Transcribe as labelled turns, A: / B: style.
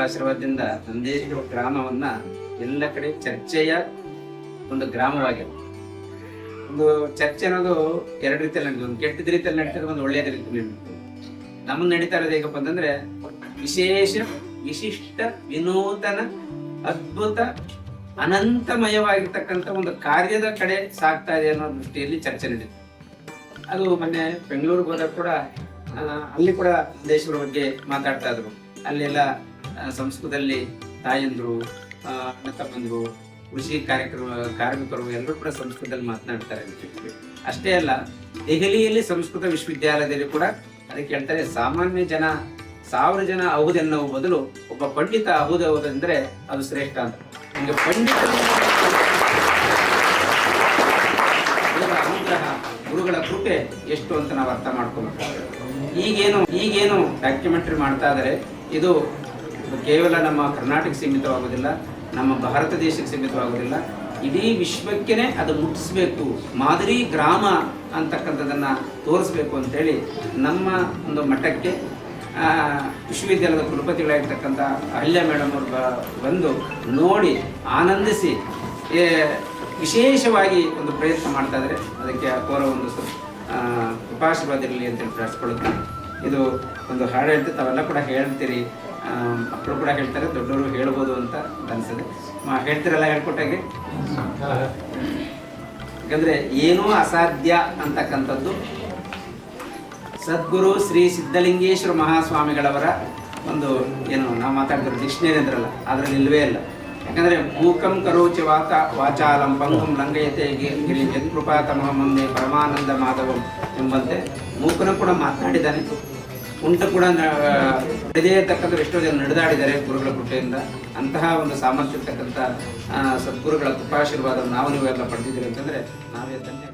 A: ಆಶೀರ್ವಾದದಿಂದ ನಂದೇಶ್ವರ ಗ್ರಾಮವನ್ನ ಎಲ್ಲ ಕಡೆ ಚರ್ಚೆಯ ಒಂದು ಗ್ರಾಮವಾಗಿದೆ. ಒಂದು ಚರ್ಚೆ ಅನ್ನೋದು ಎರಡು ರೀತಿಯಲ್ಲಿ ನಡೀತದೆ. ಒಂದು ಕೆಟ್ಟದ ರೀತಿಯಲ್ಲಿ ನಡೀತದೆ, ಒಂದು ಒಳ್ಳೆಯದ ರೀತಿಯಲ್ಲಿ ನಡೀತದೆ. ನಮ್ಮನ್ನ ನಡೀತಾ ಇರೋದು ಹೇಗಪ್ಪ ಅಂತಂದ್ರೆ ವಿಶೇಷ, ವಿಶಿಷ್ಟ, ವಿನೂತನ, ಅದ್ಭುತ, ಅನಂತಮಯವಾಗಿರ್ತಕ್ಕಂಥ ಒಂದು ಕಾರ್ಯದ ಕಡೆ ಸಾಗ್ತಾ ಇದೆ ಅನ್ನೋ ದೃಷ್ಟಿಯಲ್ಲಿ ಚರ್ಚೆ ನಡೀತದೆ. ಅದು ಮೊನ್ನೆ ಬೆಂಗಳೂರಿಗೆ ಹೋದಾಗ ಕೂಡ ಅಲ್ಲಿ ಕೂಡ ದೇಶಗಳ ಬಗ್ಗೆ ಮಾತಾಡ್ತಾ ಇದ್ರು. ಅಲ್ಲೆಲ್ಲ ಸಂಸ್ಕೃತದಲ್ಲಿ ತಾಯಂದ್ರು, ಅಣ್ಣ ತಮ್ಮಂದ್ರು, ಕೃಷಿ ಕಾರ್ಮಿಕರು ಎಲ್ಲರೂ ಕೂಡ ಸಂಸ್ಕೃತದಲ್ಲಿ ಮಾತನಾಡ್ತಾರೆ. ಅಷ್ಟೇ ಅಲ್ಲ, ದೆಹಲಿಯಲ್ಲಿ ಸಂಸ್ಕೃತ ವಿಶ್ವವಿದ್ಯಾಲಯದಲ್ಲಿ ಕೂಡ ಅದಕ್ಕೆ ಹೇಳ್ತಾರೆ, ಸಾಮಾನ್ಯ ಜನ 1000 ಜನ ಅಹುದೆನ್ನುವ ಬದಲು ಒಬ್ಬ ಪಂಡಿತ ಅಹುದೆಂದ್ರೆ ಅದು ಶ್ರೇಷ್ಠ ಅಂತ. ನಿಮಗೆ ಪಂಡಿತ ಅನುಗ್ರಹ, ಗುರುಗಳ ಕೃಪೆ ಎಷ್ಟು ಅಂತ ನಾವು ಅರ್ಥ ಮಾಡ್ಕೊಬೇಕು. ಈಗೇನು ಡಾಕ್ಯುಮೆಂಟರಿ ಮಾಡ್ತಾ ಇದ್ದಾರೆ, ಇದು ಕೇವಲ ನಮ್ಮ ಕರ್ನಾಟಕ ಸೀಮಿತವಾಗೋದಿಲ್ಲ, ನಮ್ಮ ಭಾರತ ದೇಶಕ್ಕೆ ಸೀಮಿತವಾಗೋದಿಲ್ಲ, ಇಡೀ ವಿಶ್ವಕ್ಕೇನೆ ಅದು ಮುಟ್ಟಿಸ್ಬೇಕು, ಮಾದರಿ ಗ್ರಾಮ ಅಂತಕ್ಕಂಥದ್ದನ್ನು ತೋರಿಸ್ಬೇಕು ಅಂತೇಳಿ ನಮ್ಮ ಒಂದು ಮಠಕ್ಕೆ ವಿಶ್ವವಿದ್ಯಾಲಯದ ಕುಲಪತಿಗಳಾಗಿರ್ತಕ್ಕಂಥ ಅಹಲ್ಯ ಮೇಡಮ್ ಅವರು ಬಂದು ನೋಡಿ ಆನಂದಿಸಿ ವಿಶೇಷವಾಗಿ ಒಂದು ಪ್ರಯತ್ನ ಮಾಡ್ತಾ ಇದ್ದಾರೆ. ಅದಕ್ಕೆ ಅವರ ಒಂದು ಕೃಪಾಶೀರ್ವಾದ ಇರಲಿ ಅಂತೇಳಿ ಪ್ರಾರ್ಥಿಸ್ಕೊಳ್ಳುತ್ತೆ. ಇದು ಒಂದು ಹಾಡು ಹೇಳ್ತೀವಿ, ತಾವೆಲ್ಲ ಕೂಡ ಹೇಳ್ತೀರಿ, ಮಕ್ಕಳು ಕೂಡ ಹೇಳ್ತಾರೆ, ದೊಡ್ಡವರು ಹೇಳ್ಬೋದು ಅಂತ ಅನ್ಸದೆ. ಹೇಳ್ತಿರಲ್ಲ ಹೇಳ್ಕೊಟ್ಟಾಗೆ. ಯಾಕಂದ್ರೆ ಏನೂ ಅಸಾಧ್ಯ ಅಂತಕ್ಕಂಥದ್ದು ಸದ್ಗುರು ಶ್ರೀ ಸಿದ್ಧಲಿಂಗೇಶ್ವರ ಮಹಾಸ್ವಾಮಿಗಳವರ ಒಂದು ಏನು ನಾವು ಮಾತಾಡ್ತಿರೋ ಡಿಕ್ಷನರಿ ಅಂದ್ರಲ್ಲ, ಅದರಲ್ಲಿ ಇಲ್ಲವೇ ಇಲ್ಲ. ಯಾಕಂದ್ರೆ ಮೂಕಂ ಕರೋಚಿ ವಾಚಾಲಂ ಪಂಗುಂ ಲಂಘಯತೆ ಗಿರಿ ಜನ್ಕೃಪಾ ತಮಃ ಮುಂದೆ ಪರಮಾನಂದ ಮಾಧವಂ ಎಂಬಂತೆ ಮೂಕನು ಕೂಡ ಮಾತನಾಡಿದ್ದಾನೆ. ಉಂಟ ಕೂಡ ನಡೆದೇ ಇರ್ತಕ್ಕಂಥ ಎಷ್ಟೋ ಜನ ನಡೆದಾಡಿದ್ದಾರೆ ಗುರುಗಳ ಕೃಪೆಯಿಂದ. ಅಂತಹ ಒಂದು ಸಾಮರ್ಥ್ಯ ಇರ್ತಕ್ಕಂಥ ಸದ್ಗುರುಗಳ ಕೃಪಾಶೀರ್ವಾದ ನಾವು ನೀವೆಲ್ಲ ಪಡೆದಿದ್ದೀರಿ ಅಂತಂದ್ರೆ ನಾವೇ ಧನ್ಯ.